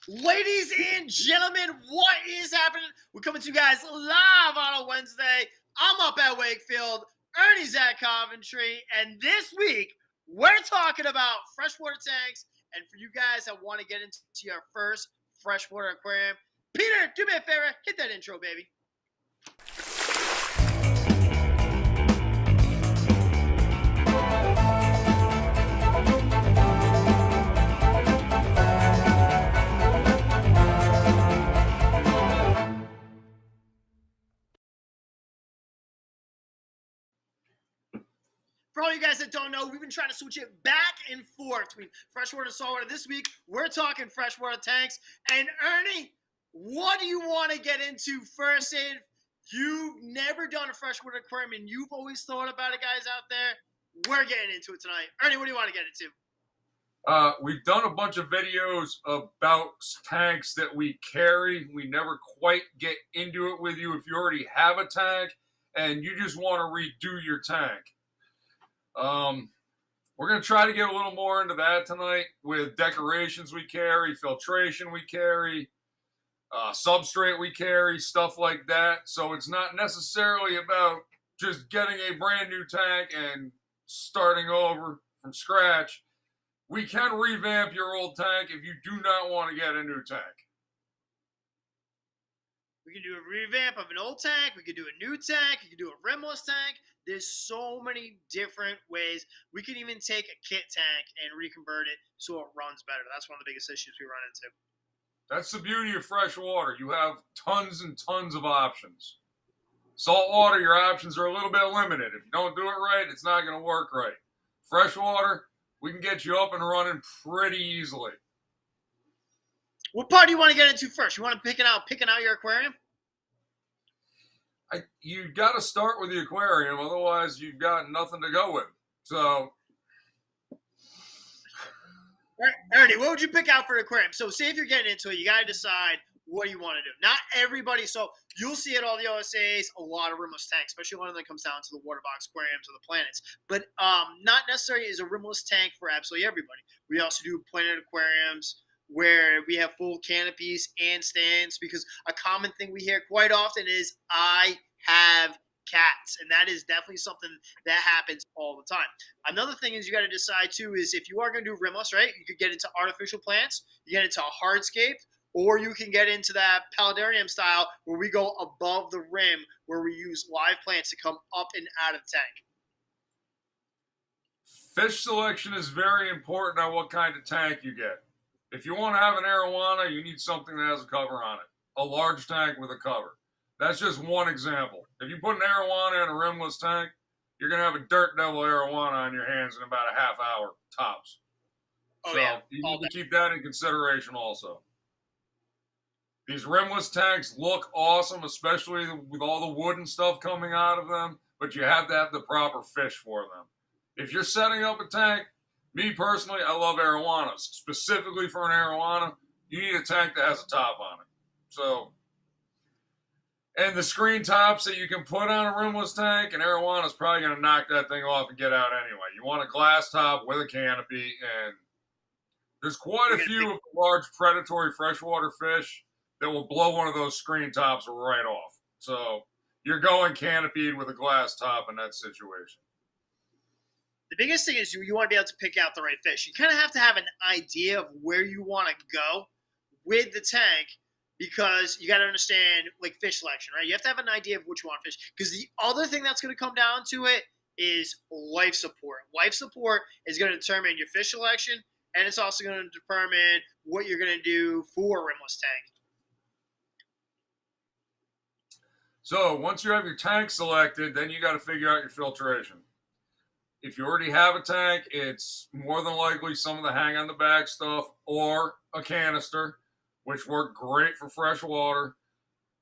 Ladies and gentlemen, what is happening? We're coming to you guys live on a Wednesday. I'm up at Wakefield. Ernie's at Coventry. And this week, we're talking about freshwater tanks. And for you guys that want to get into your first freshwater aquarium, Peter, do me a favor. Hit that intro, baby. For all you guys that don't know, we've been trying to switch it back and forth between freshwater and saltwater. This week, we're talking freshwater tanks. And Ernie, what do you want to get into first? If you've never done a freshwater aquarium and you've always thought about it, guys out there, we're getting into it tonight. Ernie, what do you want to get into? We've done a bunch of videos about tanks that we carry. We never quite get into it with you if you already have a tank and you just want to redo your tank. We're going to try to get a little more into that tonight with decorations we carry, filtration we carry, substrate we carry, stuff like that. So it's not necessarily about just getting a brand new tank and starting over from scratch. We can revamp your old tank if you do not want to get a new tank. We can do a revamp of an old tank. We can do a new tank. You can do a rimless tank. There's so many different ways. We can even take a kit tank and reconvert it so it runs better. That's one of the biggest issues we run into. That's the beauty of fresh water. You have tons and tons of options. Salt water, your options are a little bit limited. If you don't do it right, it's not going to work right. Fresh water, we can get you up and running pretty easily. What part do you want to get into first? You want to picking out your aquarium? You got to start with the aquarium, otherwise you've got nothing to go with. So, Ernie, what would you pick out for an aquarium? So, say if you're getting into it, you got to decide what you want to do. Not everybody. So, you'll see at all the OSAs a lot of rimless tanks, especially when it comes down to the water box aquariums or the planets. But not necessarily is a rimless tank for absolutely everybody. We also do planet aquariums where we have full canopies and stands, because a common thing we hear quite often is, I have cats, and that is definitely something that happens all the time. Another thing is you got to decide too is if you are going to do rimless, right? You could get into artificial plants, you get into a hardscape, or you can get into that paludarium style where we go above the rim, where we use live plants to come up and out of the tank. fish selection is very important on what kind of tank you get. If you want to have an arowana, you need something that has a cover on it. A large tank with a cover. That's just one example. If you put an arowana in a rimless tank, you're going to have a dirt devil arowana on your hands in about a half hour tops. Oh, so yeah. you need to keep that in consideration also. These rimless tanks look awesome, especially with all the wood and stuff coming out of them, but you have to have the proper fish for them. If you're setting up a tank, me personally, I love arowanas. Specifically for an arowana, you need a tank that has a top on it. So, and the screen tops that you can put on a rimless tank, an arowana is probably going to knock that thing off and get out anyway. You want a glass top with a canopy, and there's quite a few of the large predatory freshwater fish that will blow one of those screen tops right off. So you're going canopied with a glass top in that situation. The biggest thing is you want to be able to pick out the right fish. You kind of have to have an idea of where you want to go with the tank, because you got to understand like fish selection, right? You have to have an idea of what you want to fish. Because the other thing that's going to come down to it is life support. Life support is going to determine your fish selection, and it's also going to determine what you're going to do for a rimless tank. So once you have your tank selected, then you got to figure out your filtration. If you already have a tank, it's more than likely some of the hang on the back stuff or a canister, which work great for fresh water.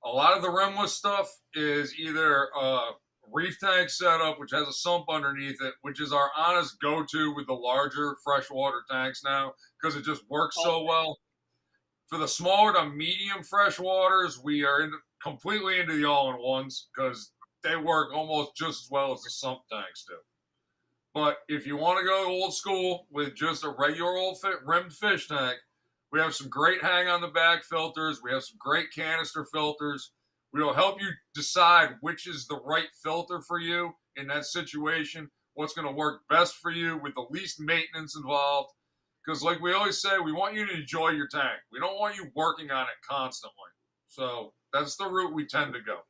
A lot of the rimless stuff is either a reef tank setup, which has a sump underneath it, which is our honest go-to with the larger freshwater tanks now, because it just works so well. For the smaller to medium freshwaters, we are completely into the all-in-ones because they work almost just as well as the sump tanks do. But if you want to go old school with just a regular old rimmed fish tank, we have some great hang on the back filters. We have some great canister filters. We will help you decide which is the right filter for you in that situation, what's going to work best for you with the least maintenance involved. Because like we always say, we want you to enjoy your tank. We don't want you working on it constantly. So that's the route we tend to go.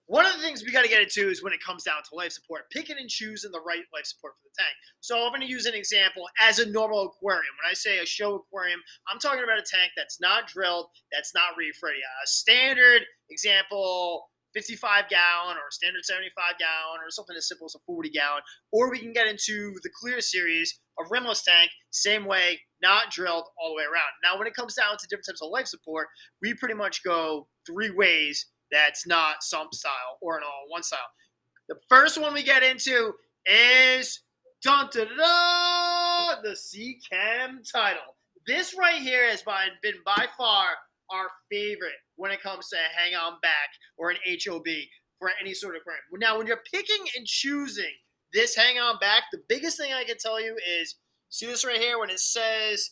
One of the things we got to get into is when it comes down to life support, picking and choosing the right life support for the tank. So I'm going to use an example as a normal aquarium. When I say a show aquarium, I'm talking about a tank that's not drilled, that's not reef ready. A standard example, 55 gallon or a standard 75 gallon or something as simple as a 40 gallon. Or we can get into the clear series, a rimless tank, same way, not drilled all the way around. Now, when it comes down to different types of life support, we pretty much go three ways. That's not sump style or an all-in-one style. The first one we get into is the C-Chem title. This right here has been by far our favorite when it comes to a hang on back or an HOB for any sort of aquarium. Now, when you're picking and choosing this hang on back, the biggest thing I can tell you is, see this right here when it says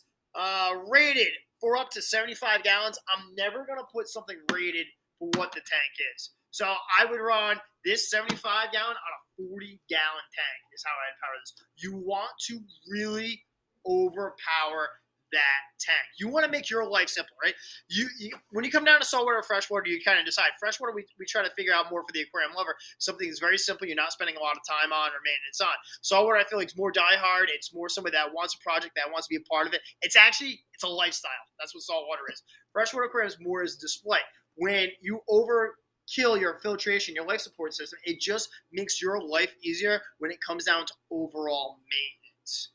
rated for up to 75 gallons. I'm never going to put something rated for what the tank is. So I would run this 75 gallon on a 40 gallon tank is how I'd power this. You want to really overpower that tank. You want to make your life simple, right? You when you come down to saltwater or freshwater, you kind of decide. Freshwater, we try to figure out more for the aquarium lover. Something that's very simple, you're not spending a lot of time on or maintenance on. Saltwater, I feel like it's more diehard. It's more somebody that wants a project, that wants to be a part of it. It's a lifestyle. That's what saltwater is. Freshwater aquarium is more as display. When you overkill your filtration, your life support system, it just makes your life easier when it comes down to overall maintenance.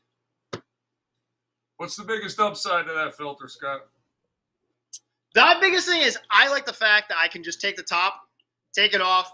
What's the biggest upside to that filter, Scott? The biggest thing is I like the fact that I can just take the top, take it off.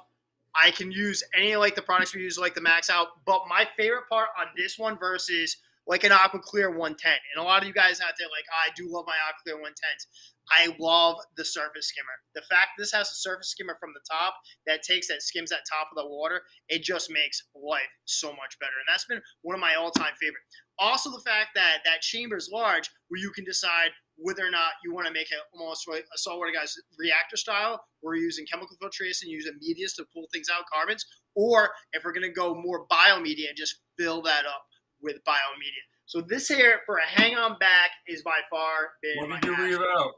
I can use any like the products we use, like the Max Out. But my favorite part on this one versus like an Aqua Clear 110, and a lot of you guys out there like, I do love my Aqua Clear 110s. I love the surface skimmer. The fact this has a surface skimmer from the top that skims that top of the water, it just makes life so much better. And that's been one of my all-time favorite. Also, the fact that that chamber is large, where you can decide whether or not you want to make it almost like a saltwater guy's reactor style, where you're using chemical filtration, using medias to pull things out, carbons, or if we're going to go more biomedia and just fill that up with biomedia. So this here for a hang-on back is by far been What did you leave out?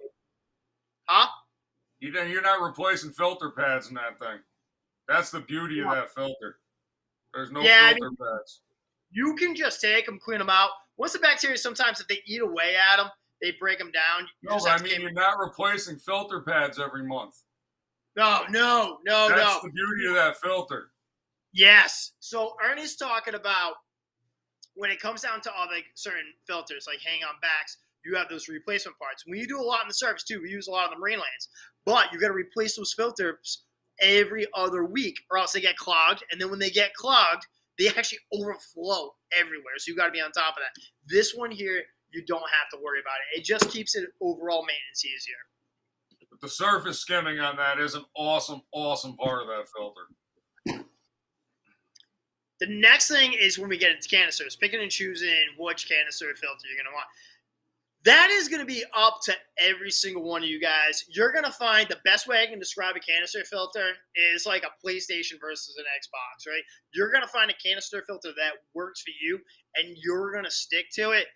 Huh? You're not replacing filter pads in that thing. That's the beauty of that filter. There's no filter pads. You can just take them, clean them out. Once the bacteria, sometimes if they eat away at them, they break them down. No, but I mean, you're not replacing filter pads every month. No. That's the beauty of that filter. Yes. So Ernie's talking about when it comes down to all the certain filters, like hang-on backs, you have those replacement parts. We do a lot in the surface too. We use a lot on the marine lands. But you got to replace those filters every other week or else they get clogged. And then when they get clogged, they actually overflow everywhere. So you got to be on top of that. This one here, you don't have to worry about it. It just keeps it overall maintenance easier. But the surface skimming on that is an awesome, awesome part of that filter. The next thing is when we get into canisters, picking and choosing which canister filter you're going to want. That is going to be up to every single one of you guys. You're going to find the best way I can describe a canister filter is like a PlayStation versus an Xbox, right? You're going to find a canister filter that works for you, and you're going to stick to it.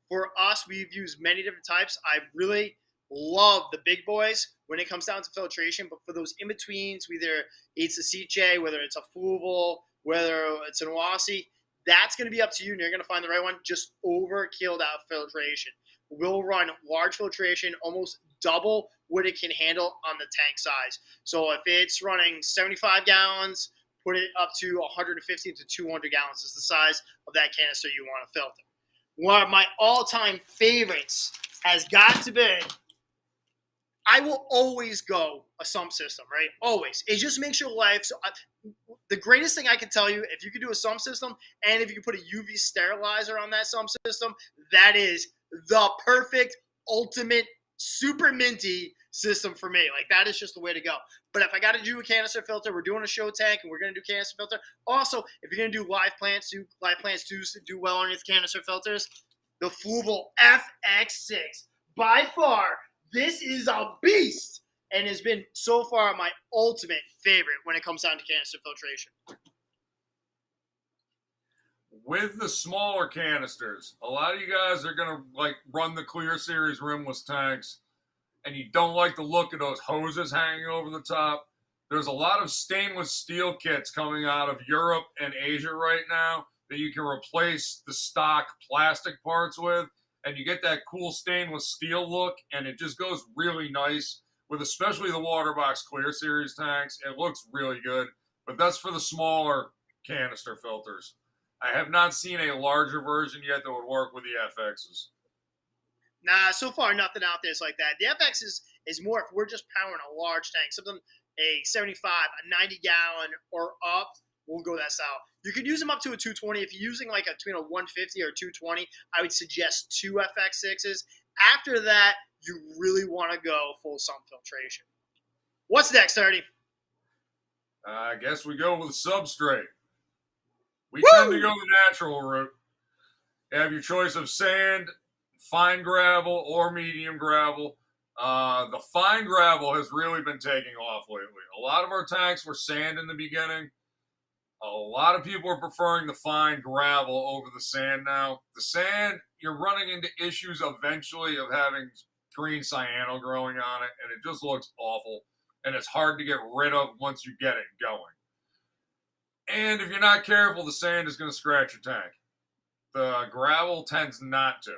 For us, we've used many different types. I really love the big boys when it comes down to filtration, but for those in-betweens, whether it's a CJ, whether it's a Fluval, whether it's an OSA, that's going to be up to you, and you're going to find the right one. Just overkill that filtration. We'll run large filtration, almost double what it can handle on the tank size. So if it's running 75 gallons, put it up to 150 to 200 gallons is the size of that canister you want to filter. One of my all-time favorites has got to be, I will always go a sump system, right? Always. It just makes your life so. The greatest thing I can tell you, if you could do a sump system and if you could put a UV sterilizer on that sump system, that is the perfect, ultimate, super minty system for me. Like, that is just the way to go. But if I got to do a canister filter, we're doing a show tank and we're going to do canister filter. Also, if you're going to do live plants do well on these canister filters, the Fluval FX6. By far, this is a beast and has been so far my ultimate favorite when it comes down to canister filtration. With the smaller canisters, a lot of you guys are going to like run the Clear Series rimless tanks, and you don't like the look of those hoses hanging over the top. There's a lot of stainless steel kits coming out of Europe and Asia right now that you can replace the stock plastic parts with, and you get that cool stainless steel look, and it just goes really nice with especially the Waterbox Clear Series tanks. It looks really good, but that's for the smaller canister filters. I have not seen a larger version yet that would work with the FXs. Nah, so far nothing out there is like that. The FX is more if we're just powering a large tank, something a 75, a 90 gallon or up, we'll go that style. You could use them up to a 220. If you're using like between a 150 or 220, I would suggest 2 FX6s. After that, you really want to go full sump filtration. What's next, 30? I guess we go with substrate. We Woo! tend to go the natural route. You have your choice of sand, fine gravel, or medium gravel. The fine gravel has really been taking off lately. A lot of our tanks were sand in the beginning. A lot of people are preferring the fine gravel over the sand now. The sand, you're running into issues eventually of having green cyano growing on it, and it just looks awful. And it's hard to get rid of once you get it going. And if you're not careful, the sand is going to scratch your tank. The gravel tends not to.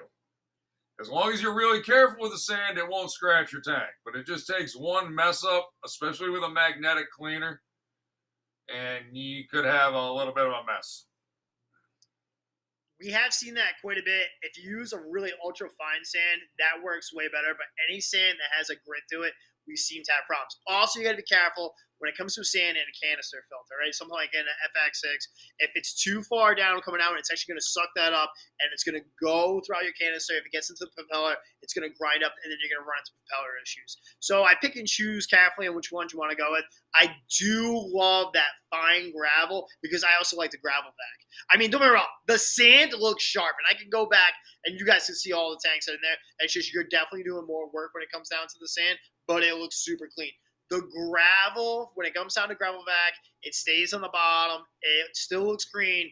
As long as you're really careful with the sand, it won't scratch your tank. But it just takes one mess up, especially with a magnetic cleaner, and you could have a little bit of a mess. We have seen that quite a bit. If you use a really ultra fine sand, that works way better. But any sand that has a grit to it, we seem to have problems. Also, you got to be careful when it comes to sand in a canister filter, right? Something like in an FX6. If it's too far down coming out, it's actually going to suck that up, and it's going to go throughout your canister. If it gets into the propeller, it's going to grind up, and then you're going to run into propeller issues. So I pick and choose carefully on which ones you want to go with. I do love that fine gravel because I also like the gravel back. I mean, don't get me wrong. The sand looks sharp, and I can go back, and you guys can see all the tanks in there. It's just you're definitely doing more work when it comes down to the sand, but it looks super clean. The gravel, when it comes down to gravel vac, it stays on the bottom. It still looks green.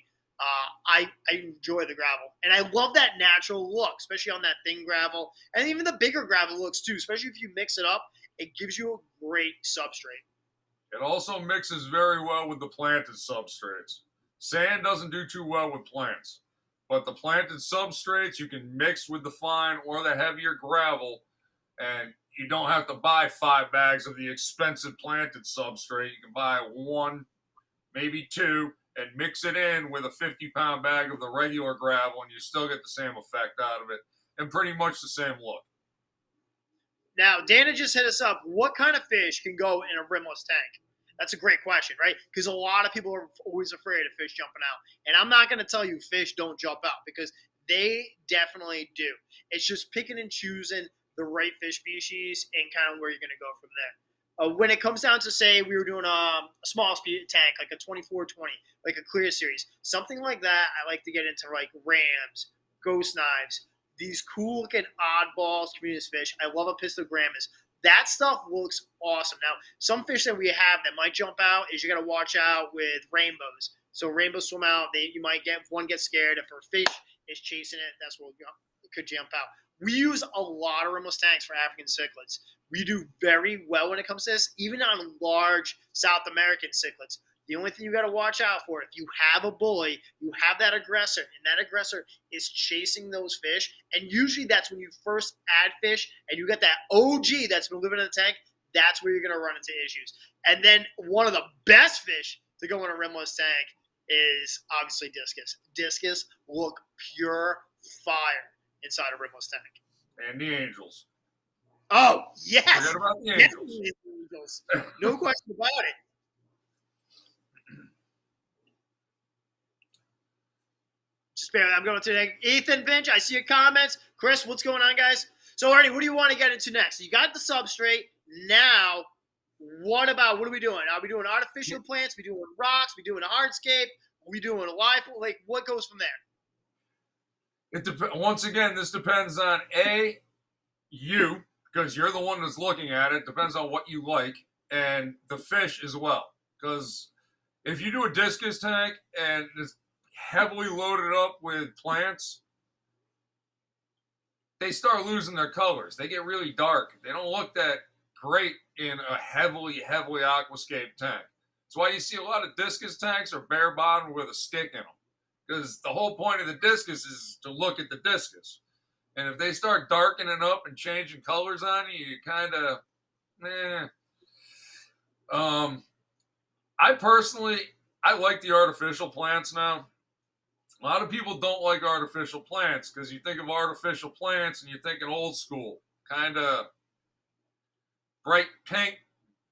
I enjoy the gravel. And I love that natural look, especially on that thin gravel. And even the bigger gravel looks too, especially if you mix it up. It gives you a great substrate. It also mixes very well with the planted substrates. Sand doesn't do too well with plants. But the planted substrates, you can mix with the fine or the heavier gravel, and you don't have to buy 5 bags of the expensive planted substrate. You can buy 1, maybe 2, and mix it in with a 50-pound bag of the regular gravel, and you still get the same effect out of it and pretty much the same look. Now, Dana just hit us up. What kind of fish can go in a rimless tank? That's a great question, right? Because a lot of people are always afraid of fish jumping out. And I'm not going to tell you fish don't jump out because they definitely do. It's just picking and choosing the right fish species and kind of where you're going to go from there. When it comes down to, say, we were doing a small speed tank, like a 2420, like a clear series, something like that, I like to get into like rams, ghost knives, these cool looking oddballs, communities fish. I love apistogrammus. That stuff looks awesome. Now, some fish that we have that might jump out is you got to watch out with rainbows. So rainbows swim out. You might get one gets scared. If a fish is chasing it, that's what it could jump out. We use a lot of rimless tanks for African cichlids. We do very well when it comes to this, even on large South American cichlids. The only thing you got to watch out for, if you have a bully, you have that aggressor, and that aggressor is chasing those fish. And usually that's when you first add fish and you get that OG that's been living in the tank, that's where you're going to run into issues. And then one of the best fish to go in a rimless tank is obviously discus. Discus look pure fire inside a rimless tank. And the angels. Oh, yes. Forget about the angels. No question about it. Just bear. I'm going to Ethan Finch. I see your comments. Chris, what's going on, guys? So, Ernie, what do you want to get into next? You got the substrate. Now, what are we doing? Are we doing artificial plants? We doing rocks? We doing a hardscape? We doing a live? Like, what goes from there? Once again, this depends on you, because you're the one that's looking at it. Depends on what you like, and the fish as well. Because if you do a discus tank and it's heavily loaded up with plants, they start losing their colors. They get really dark. They don't look that great in a heavily aquascape tank. That's why you see a lot of discus tanks are bare bottomed with a stick in them. Because the whole point of the discus is to look at the discus. And if they start darkening up and changing colors on you, you kind of, I like the artificial plants now. A lot of people don't like artificial plants because you think of artificial plants and you're thinking old school, kind of bright pink,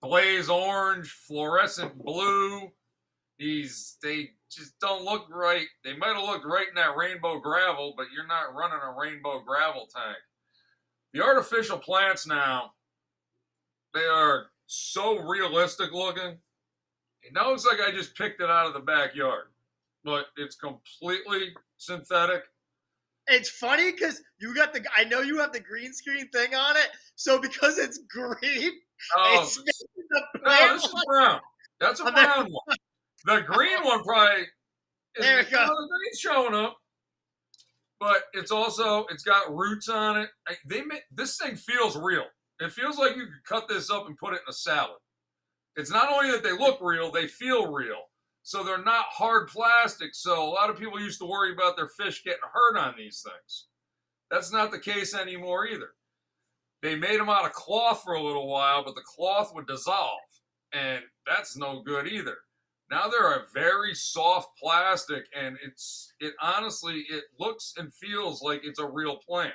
blaze orange, fluorescent blue. They just don't look right. They might have looked right in that rainbow gravel, but you're not running a rainbow gravel tank. The artificial plants now, they are so realistic looking. It looks like I just picked it out of the backyard, but it's completely synthetic. It's funny because I know you have the green screen thing on it, so because it's green, it's making the plant this is brown. That's a brown one. The green one probably is There we go. green's showing up. But it's got roots on it. This thing feels real. It feels like you could cut this up and put it in a salad. It's not only that they look real, they feel real. So they're not hard plastic. So a lot of people used to worry about their fish getting hurt on these things. That's not the case anymore either. They made them out of cloth for a little while, but the cloth would dissolve. And that's no good either. Now they're a very soft plastic, and it honestly looks and feels like it's a real plant.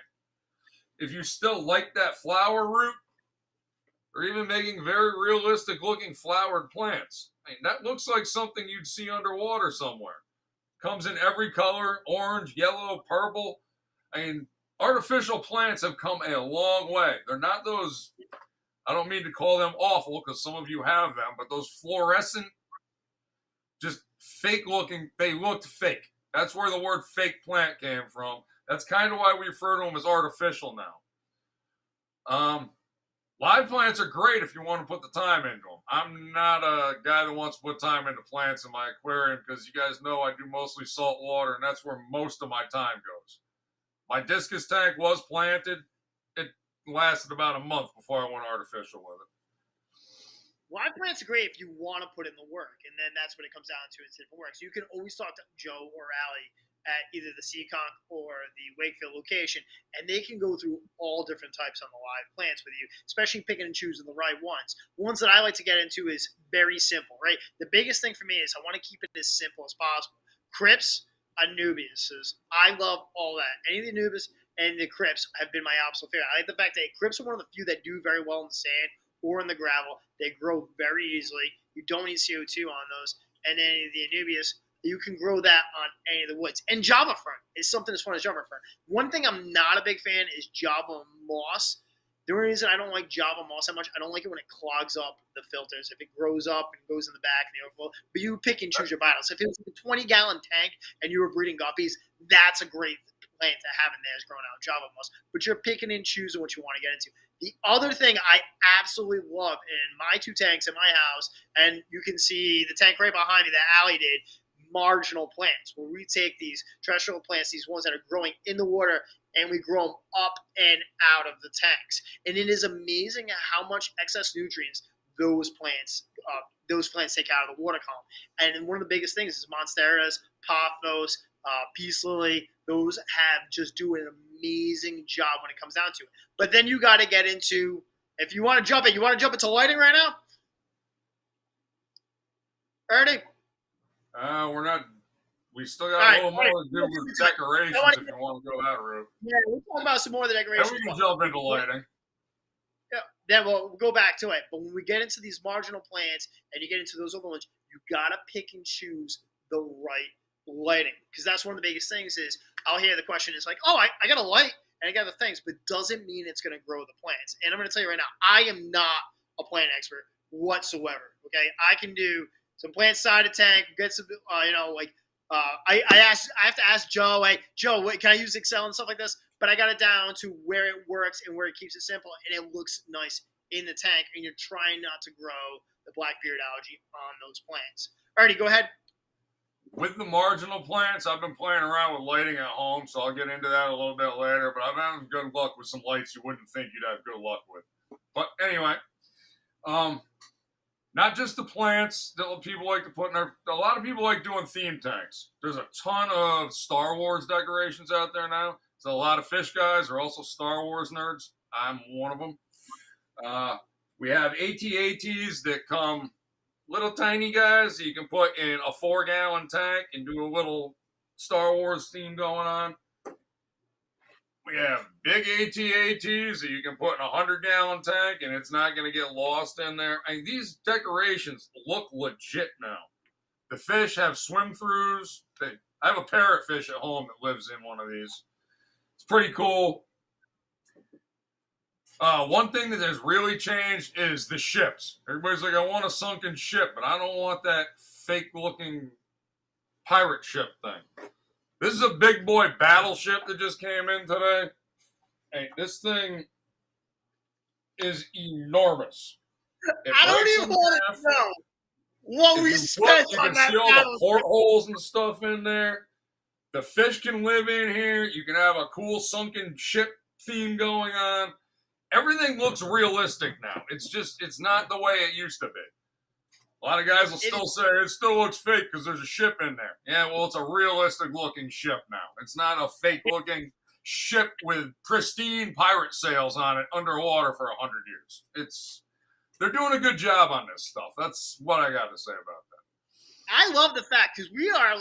If you still like that flower root, or even making very realistic looking flowered plants, that looks like something you'd see underwater somewhere. Comes in every color: orange, yellow, purple. Artificial plants have come a long way. They're not those, I don't mean to call them awful because some of you have them, but those fluorescent, just fake looking, they looked fake. That's where the word fake plant came from. That's kind of why we refer to them as artificial now. Live plants are great if you want to put the time into them. I'm not a guy that wants to put time into plants in my aquarium because you guys know I do mostly salt water, and that's where most of my time goes. My discus tank was planted. It lasted about a month before I went artificial with it. Live plants are great if you want to put in the work, and then that's what it comes down to. It's different work. So you can always talk to Joe or Allie at either the Seekonk or the Wakefield location, and they can go through all different types on the live plants with you, especially picking and choosing the right ones. Ones that I like to get into is very simple, right? The biggest thing for me is I want to keep it as simple as possible. Crypts, Anubias. I love all that. Any of the Anubias and the Crypts have been my absolute favorite. I like the fact that Crypts are one of the few that do very well in the sand or in the gravel. They grow very easily. You don't need CO2 on those. And then the Anubias, you can grow that on any of the woods. And Java Fern is something as fun as Java Fern. One thing I'm not a big fan is Java Moss. The only reason I don't like Java Moss that much, I don't like it when it clogs up the filters. If it grows up and goes in the back and the overflow. But you pick and choose your battles. If it was a 20-gallon tank and you were breeding guppies, that's a great plant to have in there is growing out Java Moss. But you're picking and choosing what you want to get into. The other thing I absolutely love in my two tanks in my house, and you can see the tank right behind me that Allie did, marginal plants, where we take these terrestrial plants, these ones that are growing in the water, and we grow them up and out of the tanks. And it is amazing how much excess nutrients those plants take out of the water column. And one of the biggest things is monsteras, pothos, peace lily. Those have just do an amazing job when it comes down to it. But then you got to get into, if you want to jump into lighting right now? Ernie? We're not. We still got a little more to do with decorations if you want to go that route. Yeah, we'll talk about some more of the decorations. Then we can jump into lighting. Yeah, then we'll go back to it. But when we get into these marginal plants and you get into those other ones, you got to pick and choose the right lighting. Because that's one of the biggest things is I'll hear the question is like, oh, I got a light and I got the things, but doesn't mean it's going to grow the plants. And I'm going to tell you right now, I am not a plant expert whatsoever. Okay, I can do some plant side of tank, get some, I have to ask Joe, hey, Joe, can I use Excel and stuff like this? But I got it down to where it works and where it keeps it simple, and it looks nice in the tank, and you're trying not to grow the black beard algae on those plants. Alrighty, go ahead. With the marginal plants, I've been playing around with lighting at home, so I'll get into that a little bit later, but I've had good luck with some lights you wouldn't think you'd have good luck with. But anyway, not just the plants that people like to put in their. A lot of people like doing theme tanks. There's a ton of Star Wars decorations out there now. So a lot of fish guys are also Star Wars nerds. I'm one of them. We have AT-ATs that come little tiny guys that you can put in a 4-gallon tank and do a little Star Wars theme going on. We have big AT-ATs that you can put in a 100-gallon tank and it's not going to get lost in there. I mean, these decorations look legit now. The fish have swim-throughs. I have a parrotfish at home that lives in one of these. It's pretty cool. One thing that has really changed is the ships. Everybody's like, I want a sunken ship, but I don't want that fake-looking pirate ship thing. This is a big boy battleship that just came in today. Hey, this thing is enormous. I don't even want to know. what If we you look, spent you on can that see all the paddle. portholes and stuff in there. The fish can live in here. You can have a cool sunken ship theme going on. Everything looks realistic now. It's not the way it used to be. A lot of guys will still say it still looks fake because there's a ship in there. Yeah, well, it's a realistic looking ship now. It's not a fake looking ship with pristine pirate sails on it underwater for 100 years. They're doing a good job on this stuff. That's what I got to say about that. I love the fact because we are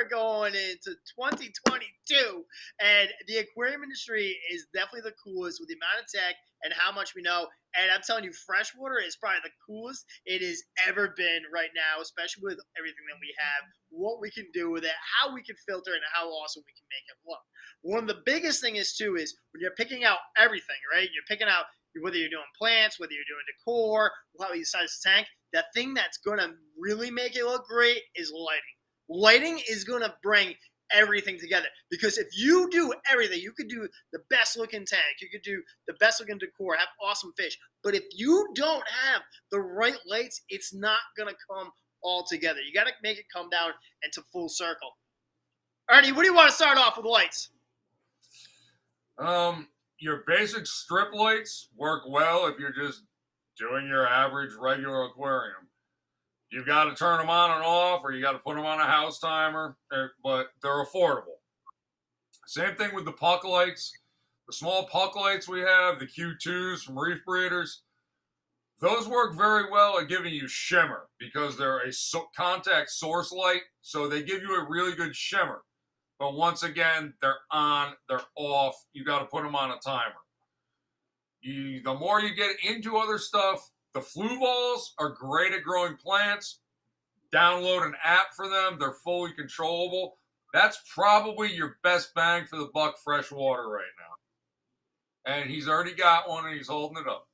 going into 2022, and the aquarium industry is definitely the coolest with the amount of tech and how much we know. And I'm telling you, freshwater is probably the coolest it has ever been right now, especially with everything that we have, what we can do with it, how we can filter, and how awesome we can make it look. One of the biggest thing is too is when you're picking out everything, right? You're picking out whether you're doing plants, whether you're doing decor, how you size the tank. The thing that's going to really make it look great is lighting. Lighting is going to bring everything together because if you do everything, you could do the best looking tank, you could do the best looking decor, have awesome fish, but if you don't have the right lights, it's not going to come all together. You got to make it come down into full circle. Ernie, what do you want to start off with lights? Your basic strip lights work well if you're just doing your average regular aquarium. You've got to turn them on and off, or you got to put them on a house timer, but they're affordable. Same thing with the puck lights. The small puck lights we have, the Q2s from Reef Breeders, those work very well at giving you shimmer because they're a contact source light, so they give you a really good shimmer. But once again, they're on, they're off. You got to put them on a timer. The more you get into other stuff, the flu balls are great at growing plants. Download an app for them. They're fully controllable. That's probably your best bang for the buck freshwater right now. And he's already got one and he's holding it up.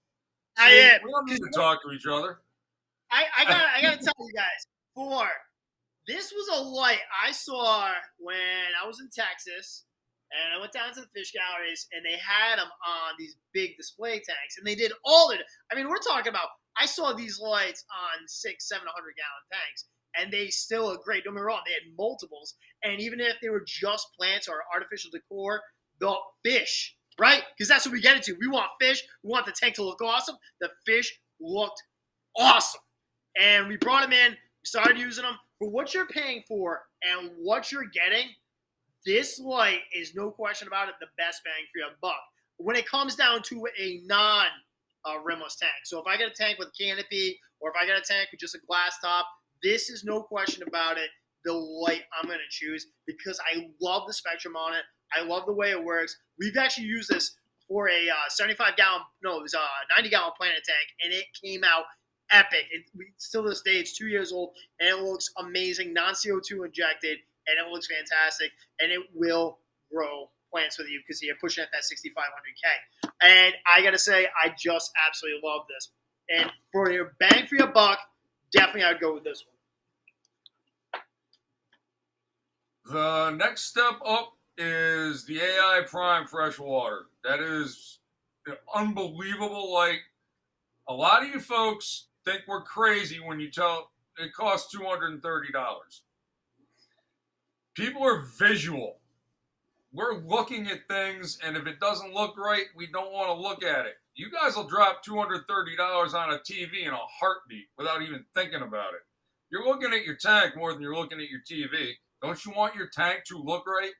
See, we don't need to talk to each other. I gotta tell you guys, this was a light I saw when I was in Texas, and I went down to the fish galleries, and they had them on these big display tanks, and they did all of it. I mean, we're talking about, I saw these lights on 600-700 gallon tanks, and they still look great. Don't get me wrong, they had multiples, and even if they were just plants or artificial decor, the fish, right? Because that's what we get into. We want fish. We want the tank to look awesome. The fish looked awesome. And we brought them in. We started using them. For what you're paying for and what you're getting, this light is no question about it the best bang for your buck. When it comes down to a non-rimless tank. So if I get a tank with a canopy or if I get a tank with just a glass top, this is no question about it the light I'm going to choose because I love the spectrum on it. I love the way it works. We've actually used this for a 75-gallon, no, it was a 90-gallon Planet tank, and it came out epic. Still to this day, it's 2 years old, and it looks amazing, non-CO2 injected, and it looks fantastic, and it will grow plants with you because you're pushing at that 6,500K. And I got to say, I just absolutely love this. And for your bang for your buck, definitely I would go with this one. The next step up is the AI Prime Freshwater. That is an unbelievable light. A lot of you folks think we're crazy when you tell it costs $230. People are visual. We're looking at things, and if it doesn't look right, we don't want to look at it. You guys will drop $230 on a TV in a heartbeat without even thinking about it. You're looking at your tank more than you're looking at your TV. Don't you want your tank to look right?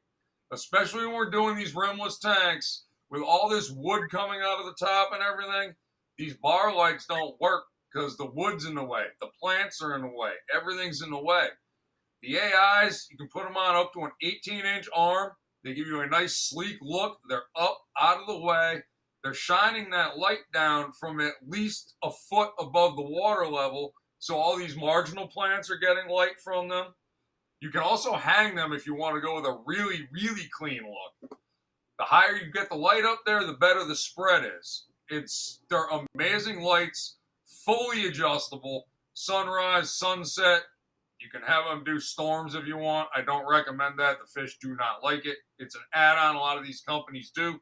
Especially when we're doing these rimless tanks with all this wood coming out of the top and everything. These bar lights don't work because the wood's in the way. The plants are in the way. Everything's in the way. The AIs, you can put them on up to an 18-inch arm. They give you a nice sleek look. They're up, out of the way. They're shining that light down from at least a foot above the water level, so all these marginal plants are getting light from them. You can also hang them if you want to go with a really, really clean look. The higher you get the light up there, the better the spread is. They're amazing lights, fully adjustable, sunrise, sunset. You can have them do storms if you want. I don't recommend that. The fish do not like it. It's an add-on. A lot of these companies do.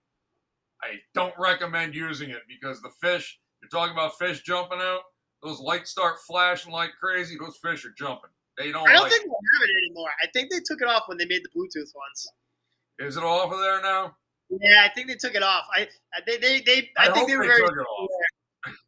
I don't recommend using it because the fish, you're talking about fish jumping out, those lights start flashing like crazy, those fish are jumping. They don't I don't like think they have it anymore. I think they took it off when they made the Bluetooth ones. Is it off of there now? Yeah, I think they took it off. I I think hope they were they very. took it off.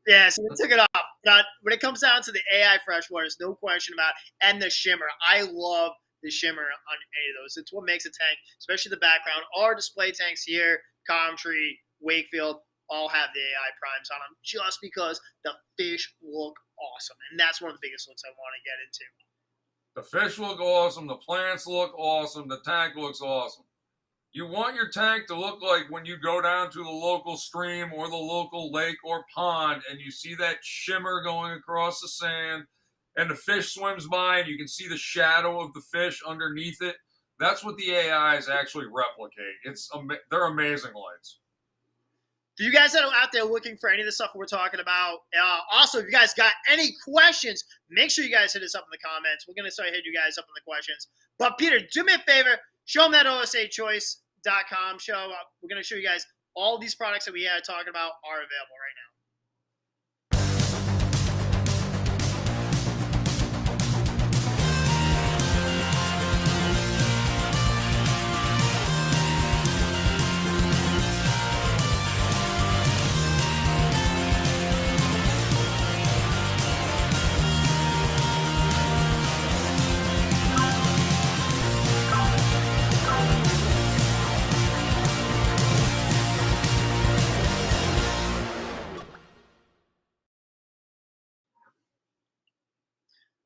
Yeah, so they took it off. But when it comes down to the AI freshwater, there's no question about it. And the shimmer. I love the shimmer on any of those. It's what makes a tank, especially the background. All our display tanks here, Coventry, Wakefield, all have the AI primes on them just because the fish look awesome. And that's one of the biggest looks I want to get into. The fish look awesome. The plants look awesome. The tank looks awesome. You want your tank to look like when you go down to the local stream or the local lake or pond and you see that shimmer going across the sand and the fish swims by and you can see the shadow of the fish underneath it. That's what the AIs actually replicate. They're amazing lights. For you guys that are out there looking for any of the stuff we're talking about, also, if you guys got any questions, make sure you guys hit us up in the comments. We're going to start hitting you guys up in the questions. But, Peter, do me a favor. Show them that OSAchoice.com show. We're going to show you guys all these products that we are talking about are available right now.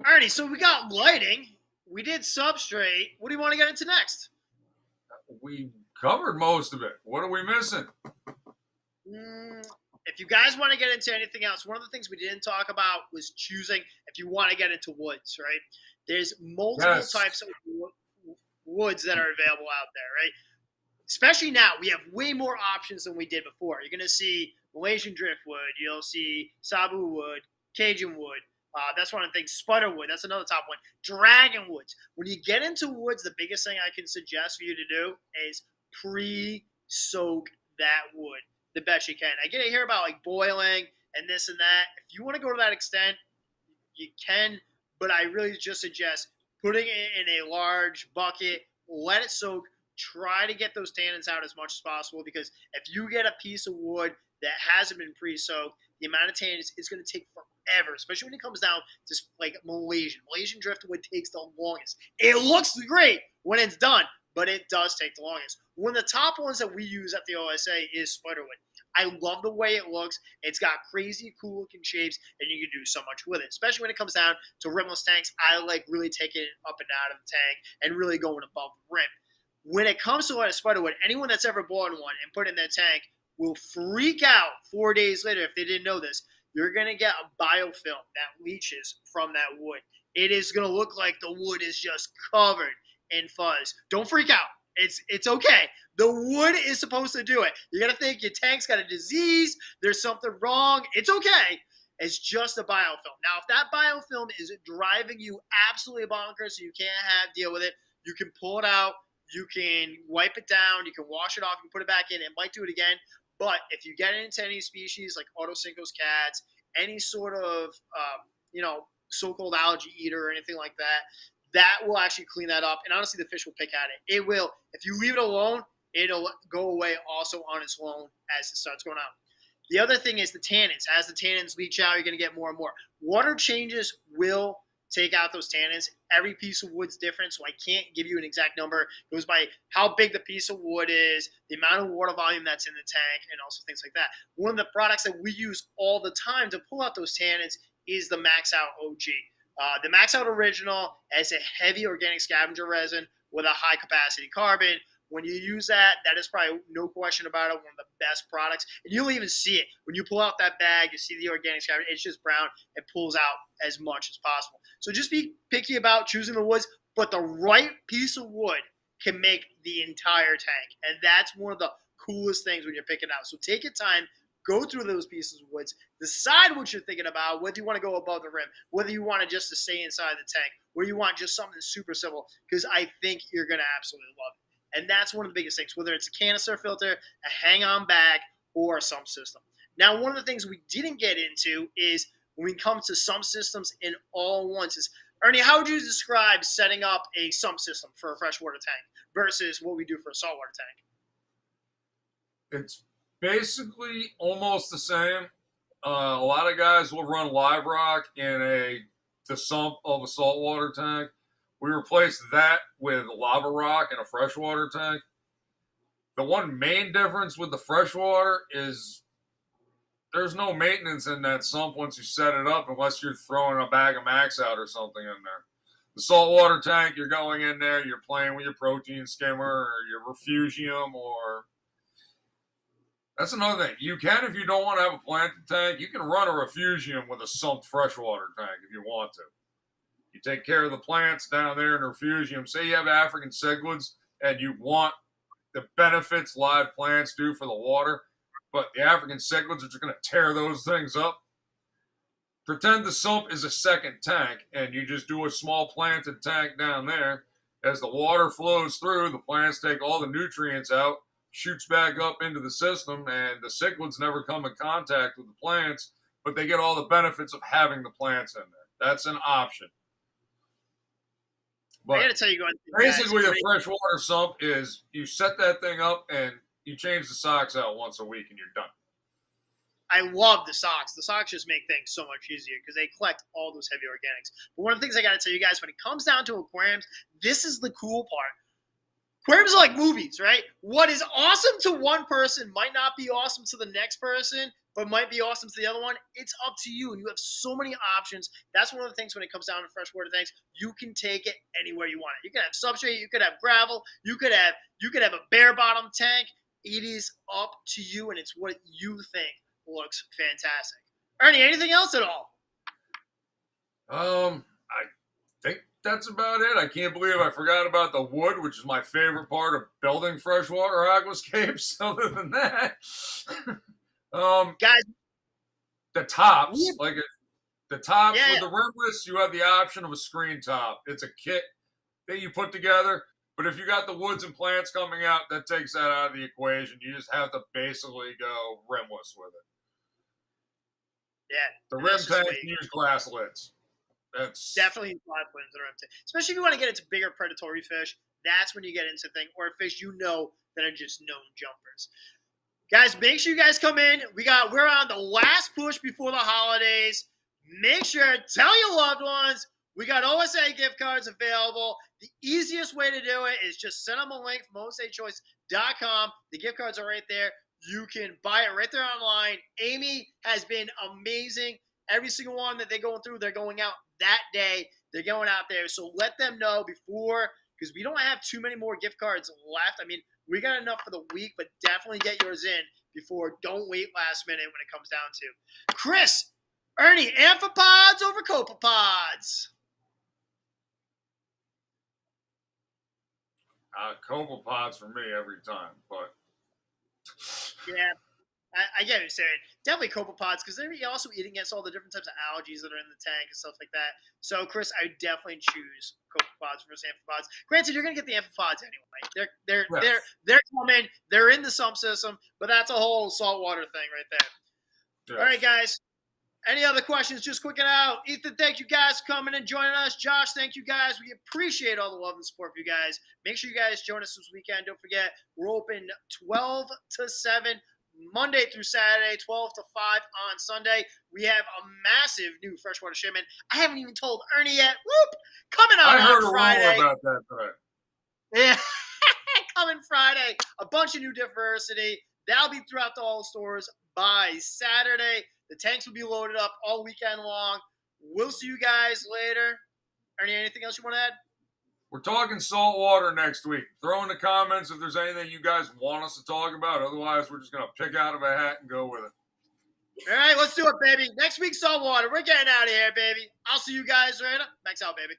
Alrighty, so we got lighting. We did substrate. What do you want to get into next? We covered most of it. What are we missing? If you guys want to get into anything else, one of the things we didn't talk about was choosing if you want to get into woods, right? There's multiple types of woods that are available out there, right? Especially now, we have way more options than we did before. You're going to see Malaysian driftwood. You'll see Sabu wood, Cajun wood. That's one of the things. Sputter wood. That's another top one. Dragon woods. When you get into woods, the biggest thing I can suggest for you to do is pre-soak that wood the best you can. I get to hear about like boiling and this and that. If you want to go to that extent, you can, but I really just suggest putting it in a large bucket, let it soak, try to get those tannins out as much as possible, because if you get a piece of wood that hasn't been pre-soaked, the amount of tannins is going to take forever, especially when it comes down to like Malaysian driftwood takes the longest. It looks great when it's done, but it does take the longest. One of the top ones that we use at the OSA is Sputterwood. I love the way it looks. It's got crazy cool looking shapes, and you can do so much with it, especially when it comes down to rimless tanks. I like really taking it up and out of the tank and really going above the rim. When it comes to a Sputterwood, anyone that's ever bought one and put it in their tank will freak out 4 days later if they didn't know this. You're going to get a biofilm that leaches from that wood. It is going to look like the wood is just covered in fuzz. Don't freak out. It's okay. The wood is supposed to do it. You're going to think your tank's got a disease, there's something wrong. It's okay. It's just a biofilm. Now, if that biofilm is driving you absolutely bonkers so you can't deal with it, you can pull it out, you can wipe it down, you can wash it off, you can put it back in. It might do it again. But if you get into any species like Otosynchos cats, any sort of, so-called algae eater or anything like that, that will actually clean that up. And honestly, the fish will pick at it. It will. If you leave it alone, it'll go away also on its own as it starts going out. The other thing is the tannins. As the tannins leach out, you're going to get more and more. Water changes will take out those tannins. Every piece of wood's different, so I can't give you an exact number. It goes by how big the piece of wood is, the amount of water volume that's in the tank, and also things like that. One of the products that we use all the time to pull out those tannins is the Max Out OG. The Max Out Original has a heavy organic scavenger resin with a high capacity carbon. When you use that, that is probably no question about it, one of the best products. And you'll even see it. When you pull out that bag, you see the organic scavenger. It's just brown. It pulls out as much as possible. So just be picky about choosing the woods, but the right piece of wood can make the entire tank. And that's one of the coolest things when you're picking out. So take your time. Go through those pieces of woods. Decide what you're thinking about, whether you want to go above the rim, whether you want it just to stay inside the tank, whether you want just something super simple, because I think you're going to absolutely love it. And that's one of the biggest things, whether it's a canister filter, a hang-on bag, or a sump system. Now, one of the things we didn't get into is when we come to sump systems in all ones. Ernie, how would you describe setting up a sump system for a freshwater tank versus what we do for a saltwater tank? It's basically almost the same. A lot of guys will run live rock in the sump of a saltwater tank. We replaced that with lava rock in a freshwater tank. The one main difference with the freshwater is there's no maintenance in that sump once you set it up unless you're throwing a bag of Max out or something in there. The saltwater tank, you're going in there, you're playing with your protein skimmer or your refugium or... That's another thing. You can, if you don't want to have a planted tank, you can run a refugium with a sumped freshwater tank if you want to. You take care of the plants down there in the refugium. Say you have African cichlids and you want the benefits live plants do for the water, but the African cichlids are just going to tear those things up. Pretend the sump is a second tank and you just do a small planted tank down there. As the water flows through, the plants take all the nutrients out, shoots back up into the system, and the cichlids never come in contact with the plants, but they get all the benefits of having the plants in there. That's an option. But I got to tell you, basically, a freshwater sump is you set that thing up and you change the socks out once a week and you're done. I love the socks. The socks just make things so much easier because they collect all those heavy organics. But one of the things I got to tell you guys, when it comes down to aquariums, this is the cool part. Aquariums are like movies, right? What is awesome to one person might not be awesome to the next person, but might be awesome to the other one. It's up to you, and you have so many options. That's one of the things when it comes down to freshwater tanks. You can take it anywhere you want it. You can have substrate, you could have gravel, you could have a bare bottom tank. It is up to you, and it's what you think looks fantastic. Ernie, anything else at all? I think that's about it. I can't believe I forgot about the wood, which is my favorite part of building freshwater aquascapes. Other than that, guys, the tops, with yeah. the rimless, you have the option of a screen top. It's a kit that you put together. But if you got the woods and plants coming out, that takes that out of the equation. You just have to basically go rimless with it. Yeah. The rim tank use glass lids. That's definitely glass lids in the rim tank. Especially if you want to get into bigger predatory fish, that's when you get into things, or fish you know that are just known jumpers. Guys, make sure you guys come in. We're on the last push before the holidays. Make sure, tell your loved ones, we got OSA gift cards available. The easiest way to do it is just send them a link from osachoice.com. The gift cards are right there. You can buy it right there online. Amy has been amazing. Every single one that they're going through, they're going out that day. They're going out there. So let them know before, because we don't have too many more gift cards left. I mean, we got enough for the week, but definitely get yours in before. Don't wait last minute when it comes down to. Chris, Ernie, amphipods over copepods? copepods for me every time, but yeah, I get what you're saying. Definitely copepods because they're also eating against all the different types of algae that are in the tank and stuff like that. So, Chris, I would definitely choose copepods versus amphipods. Granted, you're gonna get the amphipods anyway. They're coming. They're in the sump system, but that's a whole saltwater thing right there. Yes. All right, guys. Any other questions? Just quick it out. Ethan, thank you guys for coming and joining us. Josh, thank you guys. We appreciate all the love and support for you guys. Make sure you guys join us this weekend. Don't forget, we're open 12 to 7, Monday through Saturday, 12 to 5 on Sunday. We have a massive new freshwater shipment. I haven't even told Ernie yet. Whoop! Coming out on Friday. I heard a rumor about that today. Yeah. Coming Friday. A bunch of new diversity. That'll be throughout the all stores by Saturday. The tanks will be loaded up all weekend long. We'll see you guys later. Ernie, anything else you want to add? We're talking saltwater next week. Throw in the comments if there's anything you guys want us to talk about. Otherwise, we're just going to pick out of a hat and go with it. All right, let's do it, baby. Next week, saltwater. We're getting out of here, baby. I'll see you guys later. Max out, baby.